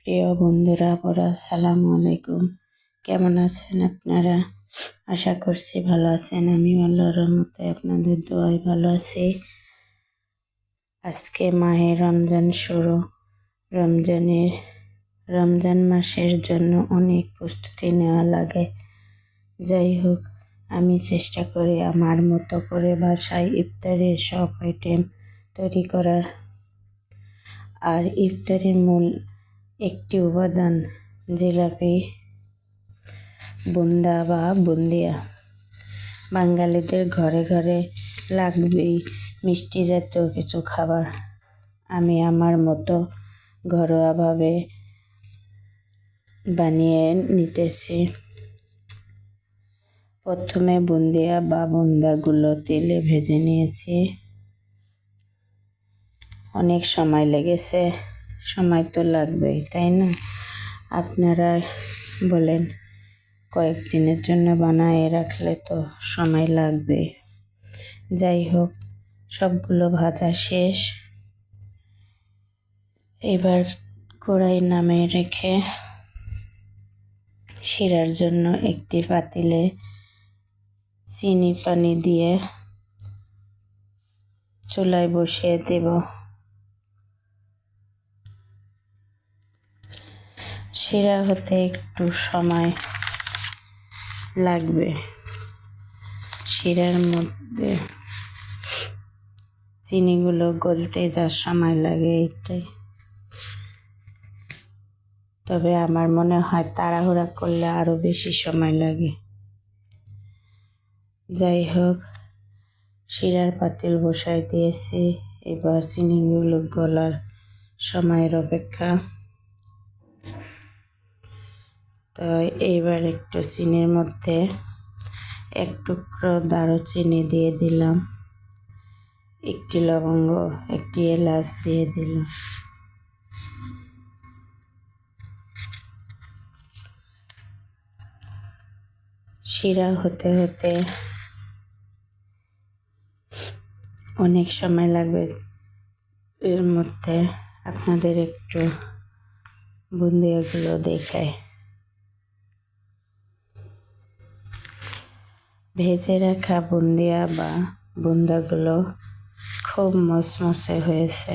প্রিয় বন্ধুরা, আসসালামু আলাইকুম। কেমন আছেন আপনারা? আশা করছি ভালো আছেন। আমি আল্লাহর রহমতে আপনাদের দোয়ায় ভালো আছি। আজকে মাহে রমজান শুরু। রমজান মাসের জন্য অনেক প্রস্তুতি নেওয়া লাগে। যাই হোক, আমি চেষ্টা করি আমার মতো করে বাসায় ইফতারের সব আইটেম তৈরি করার। আর ইফতারের মূল একটি উপাদান জিলাপি, বুন্দা বা বুন্দিয়া। বাঙালিদের ঘরে ঘরে লাগবেই মিষ্টি জাতীয় কিছু খাবার। আমি আমার মতো ঘরোয়াভাবে বানিয়ে নিতেছি। প্রথমে বুন্দিয়া বা বুন্দাগুলো তেলে ভেজে নিয়েছি। অনেক সময় লেগেছে। সময় তো লাগবেই, তাই না? আপনারা বলেন, কয়েকদিনের জন্য বানায় রাখলে তো সময় লাগবে। যাই হোক, সবগুলো ভাজা শেষ। এবার কড়াই নামিয়ে রেখে শিরার জন্য একটি পাতিলে চিনি পানি দিয়ে চুলায় বসিয়ে দেব। শিরা হতে একটু সময় লাগবে। শিরার মধ্যে চিনিগুলো গলতে যা সময় লাগে এটাই। তবে আমার মনে হয় তাড়াহুড়া করলে আরো বেশি সময় লাগে। যাই হোক, শিরার পাতিল বসাই দিয়েছি। এবার চিনিগুলো গলার সময়ের অপেক্ষা। তো এইবার একটু চিনির মধ্যে এক টুকরো দারুচিনি দিয়ে দিলাম, একটি লবঙ্গ, একটি এলাচ দিয়ে দিলাম। শিরা হতে হতে অনেক সময় লাগবে। এর মধ্যে আপনাদের একটু বুন্দিয়াগুলো দেখায়। ভেজে রাখা বুন্দিয়া বা বুন্দাগুলো খুব মচমচে হয়েছে।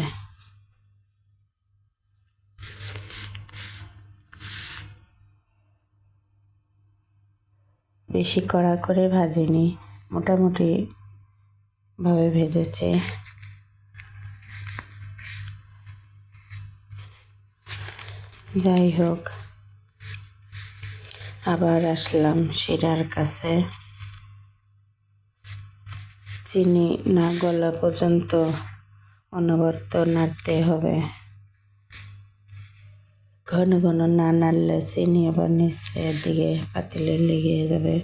বেশি কড়া করে ভাজিনি, মোটামুটি ভাবে ভেজেছে। যাই হোক, আবার আসলাম শিরার কাছে। চিনি না গলা পর্যন্ত অনবরত নাড়তে হবে। ঘন ঘন না নাড়লে চিনি আবার নিচের দিকে পাতিলে লেগে যাবে।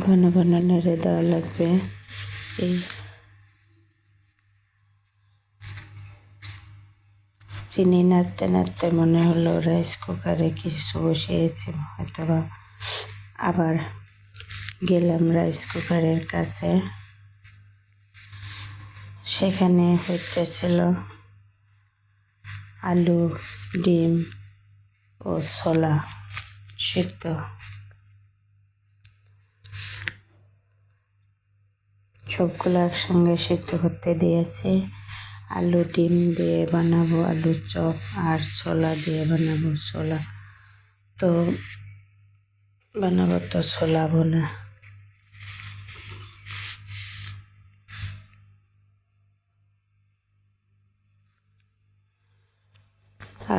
ঘন ঘন নেড়ে দেওয়া লাগবে। এই চিনি নাড়তে নাড়তে মনে হলো রাইস কুকারে কিছু বসিয়েছি, হয়তো বা। আবার গেলাম রাইস কুকারের কাছে। সেখানে হইতেছিল আলু, ডিম ও ছোলা সিদ্ধ। সবগুলো একসঙ্গে সিদ্ধ করতে দিয়েছি। আলু ডিম দিয়ে বানাবো আলুর চপ, আর ছোলা দিয়ে বানাবো ছোলা। তো বানাবো তো ছোলা বোনা।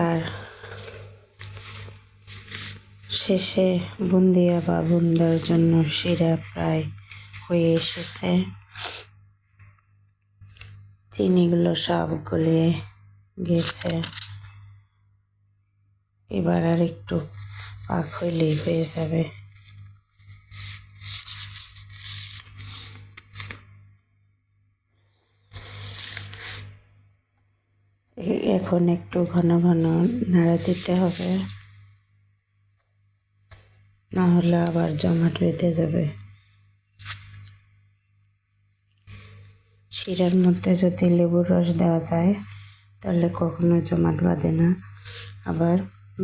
আর শেষে বুন্দিয়া বা বুন্দার জন্য শিরা প্রায় হয়ে এসেছে। চিনিগুলো সব গলে গেছে। এবার আর একটু পাক হইলেই হয়ে যাবে। এখন একটু ঘন ঘন নাড়া দিতে হবে, না হলে আবার জমাট বেঁধে যাবে। শিরার মধ্যে যদি লেবুর রস দেওয়া যায় তাহলে কখনো জমাট বাঁধে না, আবার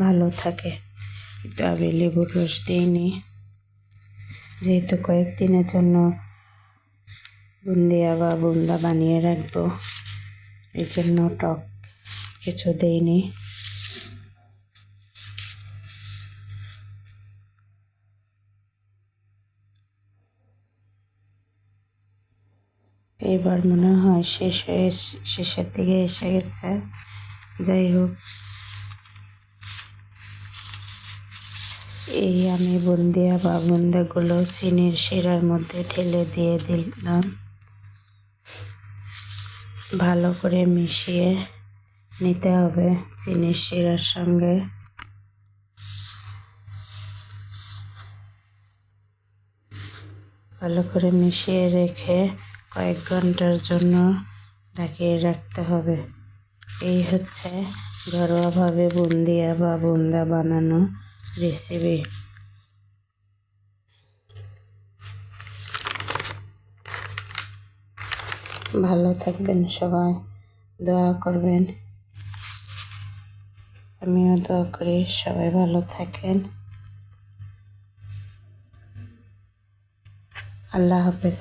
ভালো থাকে। কিন্তু আমি লেবুর রস দিইনি, যেহেতু কয়েকদিনের জন্য বুন্দিয়া বা বুন্দা বানিয়ে রাখবো, এই জন্য টক কিছু দিইনি। এবার মনে হয় শেষের দিকে এসে গেছে। যাই হোক, এই আমি বুন্দিয়া বা বুন্দাগুলো চিনির শিরার মধ্যে ঢেলে দিয়ে দিলাম। ভালো করে মিশিয়ে নিতে হবে চিনির শিরার সঙ্গে। ভালো করে মিশিয়ে রেখে কয়েক ঘন্টার জন্য ঢাকিয়ে রাখতে হবে। এই হচ্ছে ঘরোয়াভাবে বুন্দিয়া বা বুন্দা বানানো রেসিপি। ভালো থাকবেন সবাই, দোয়া করবেন। আমিও দোয়া করি সবাই ভালো থাকেন। আল্লাহ হাফেজ।